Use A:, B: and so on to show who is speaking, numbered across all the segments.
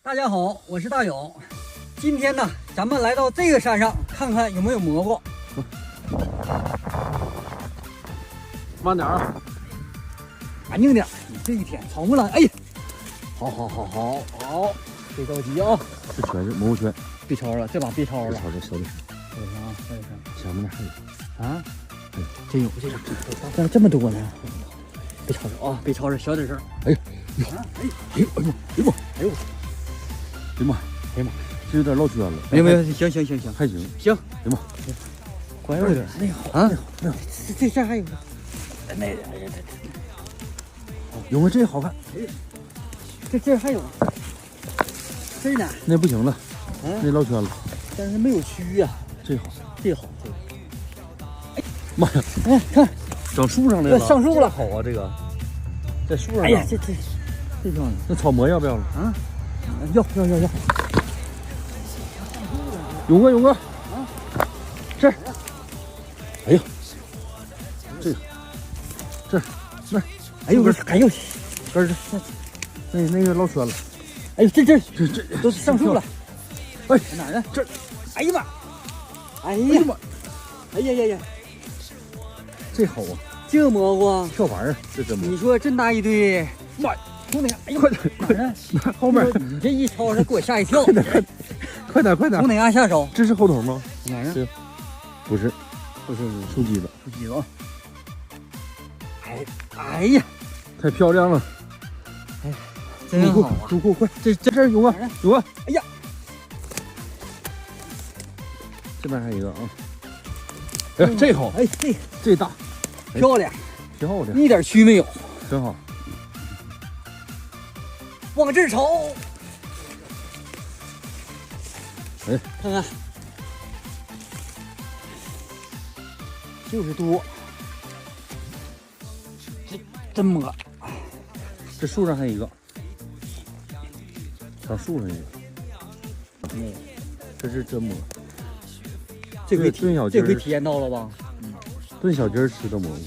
A: 大家好，我是大勇。今天呢，咱们来到这个山上，看看有没有蘑菇。
B: 慢点啊，
A: 安静点。你这一天草木了，哎呀，好，别着急啊。
B: 这全是蘑菇圈，
A: 别抄了，这把别抄了。
B: 小点，
A: 小点啊，小点声。
B: 前面那还有
A: 啊，真有这个，咋这么多呢？别吵着啊，别吵着，小点声。
B: 哎呀妈，这有点落圈了。
A: 没有，行，
B: 还行。
A: 行。
B: 哎妈，
A: 快有点。那好啊，这还有个，那
B: 有个这好看，
A: 这还有，这呢？
B: 那不行了，那落圈了。
A: 但是没有蛆呀。
B: 这好，
A: 哎，
B: 妈呀！
A: 哎，看，
B: 长树上来了，
A: 上树了，
B: 好啊，这个在树上。
A: 哎呀，这漂亮。
B: 那草蘑要不要了？
A: 啊，要。
B: 勇哥，啊，这儿，哎呀，这那，
A: 哎呦，还有
B: 根儿那个落圈了。
A: 哎呦，这
B: 都
A: 上树了。
B: 哎，
A: 哪儿呢？
B: 这，
A: 哎呀妈，哎呀，
B: 这好啊，
A: 这蘑菇
B: 跳玩儿，这真蘑菇。
A: 你说这么大一堆，
B: 妈，
A: 兄弟，哎呀，
B: 快点，后面
A: 你这一抄，给我吓一跳。
B: 快点！
A: 从哪嘎下手？
B: 这是后头吗？
A: 哪儿啊？
B: 不是树基子。
A: 哎呀，
B: 太漂亮了！
A: 真好啊！
B: 快！这儿勇哥，
A: 哎呀，
B: 这边还有一个啊！哎，这好！
A: 哎，
B: 这大，
A: 漂亮，一点蛆没有，
B: 真好。
A: 往这儿瞅。
B: 哎，
A: 看看，就是多，真蘑。
B: 这树上还有一个，长树上一个。这是真蘑。
A: 这回
B: 炖
A: 体验到了吧？
B: 炖小鸡儿吃的蘑菇。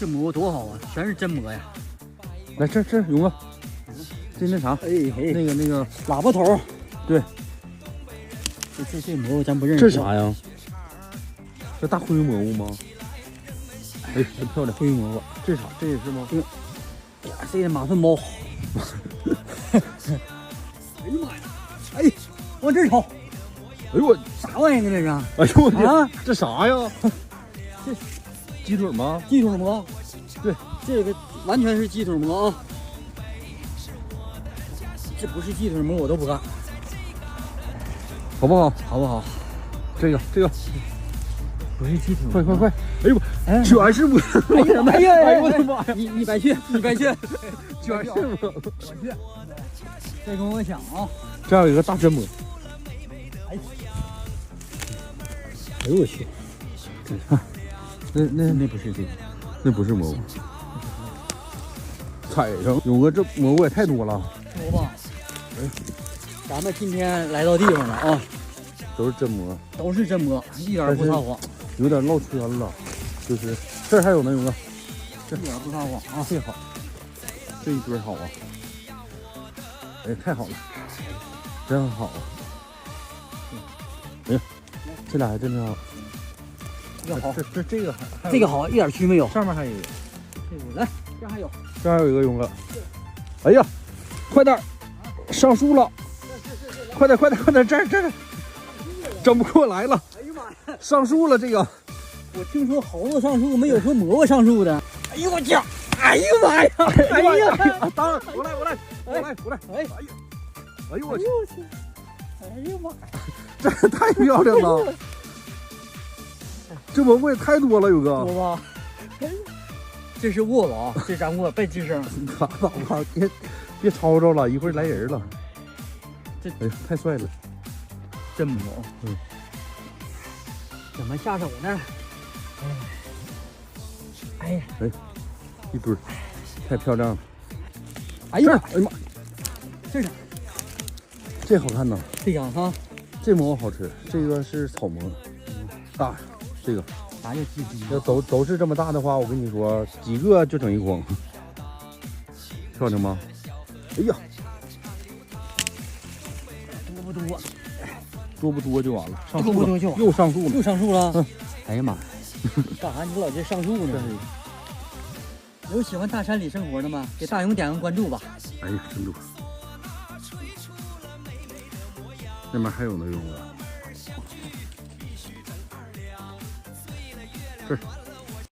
A: 这蘑菇多好啊，全是真蘑呀！
B: 来这勇哥，这那啥，那个
A: 喇叭头。
B: 对。
A: 这蘑菇咱不认识。
B: 这是啥呀？这大灰蘑菇吗？哎，真漂亮！
A: 灰蘑菇。
B: 这啥？这也是吗？
A: 哎呀，这马粪包。哎呀妈呀！哎，往这儿瞅。
B: 哎呦我，
A: 啥玩意儿呢这是？
B: 哎呦我天，这啥呀？
A: 这
B: 鸡腿吗？
A: 鸡腿蘑。
B: 对，
A: 这个完全是鸡腿蘑啊！这不是鸡腿蘑我都不干。
B: 好不好？
A: 好不好？
B: 这个
A: 不是鸡腿，
B: 快！哎呦，全是蘑！
A: 哎呀！
B: 我的妈呀！
A: 你别去，
B: 全是蘑！
A: 我去，再跟我抢啊！
B: 这样有一个大真蘑。
A: 哎呦我去！
B: 那不是这个，那不是蘑菇。踩上，勇哥，这蘑菇也太多了。
A: 多吧？咱们今天来到地方了啊，
B: 都是真蘑，
A: 一点不撒谎。
B: 有点落圈了，就是这儿还有呢，勇哥，
A: 一点不撒谎啊！
B: 这好，这一堆好啊！哎，太好了，真好啊！哎呀，这俩还真挺好。
A: 这个好，
B: 这个
A: 好，一点蛆没有。
B: 上面还有一个，
A: 来，这还有，
B: 这还有一个勇哥。哎呀，快点，上树了！快点，这儿，整不过来了！
A: 哎呀妈呀，
B: 上树了这个！
A: 我听说猴子上树，没有说蘑菇上树的。哎呦我去！哎呀妈呀！
B: 哎呀！当然，我来！哎呦我去！
A: 哎呀妈呀！
B: 这太漂亮了！这蘑菇也太多了，有个。
A: 多吧？这是卧吧？这咱卧别吱声。
B: 拉倒吧，别吵吵了，一会儿来人了。哎呀，太帅了！
A: 真蘑。怎么下手呢？哎呀，
B: 一堆，太漂亮了！
A: 哎呀
B: 妈，
A: 这是，
B: 这好看呐！
A: 这个哈，
B: 这蘑菇好吃，这个是草蘑，大，这个
A: 啥叫鸡鸡？
B: 要都是这么大的话，我跟你说，几个就整一筐，漂亮吗？哎呀，
A: 不多？
B: 多不多就完了，上
A: 多
B: 树了，
A: 不多就完
B: 又上树了，
A: 又上树了。
B: 嗯
A: 哎呀妈呀，干啥？你不老这上树呢？有喜欢大山里生活的吗？给大勇点个关注吧。
B: 哎呀，真多。那边还有呢，用的。这儿。